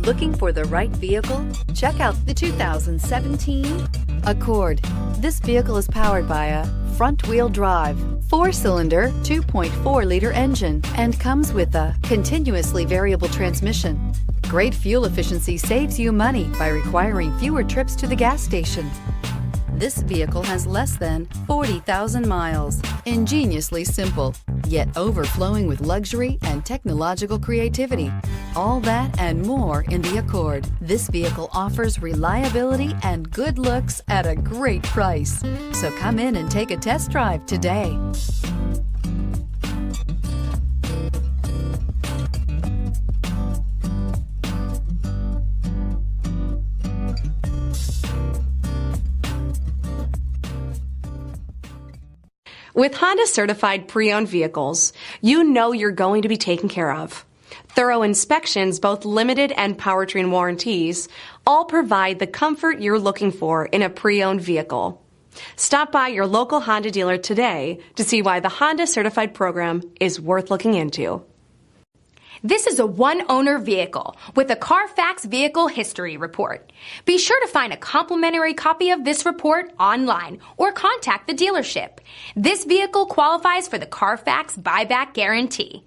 Looking for the right vehicle? Check out the 2017 Accord. This vehicle is powered by a front-wheel drive, 4-cylinder, 2.4-liter engine, and comes with a continuously variable transmission. Great fuel efficiency saves you money by requiring fewer trips to the gas station. This vehicle has less than 40,000 miles. Ingeniously simple, yet overflowing with luxury and technological creativity. All that and more in the Accord. This vehicle offers reliability and good looks at a great price. So come in and take a test drive today. With Honda certified pre-owned vehicles, you know you're going to be taken care of. Thorough inspections, both limited and powertrain warranties, all provide the comfort you're looking for in a pre-owned vehicle. Stop by your local Honda dealer today to see why the Honda certified program is worth looking into. This is a one-owner vehicle with a CARFAX Vehicle History Report. Be sure to find a complimentary copy of this report online or contact the dealership. This vehicle qualifies for the CARFAX Buyback Guarantee.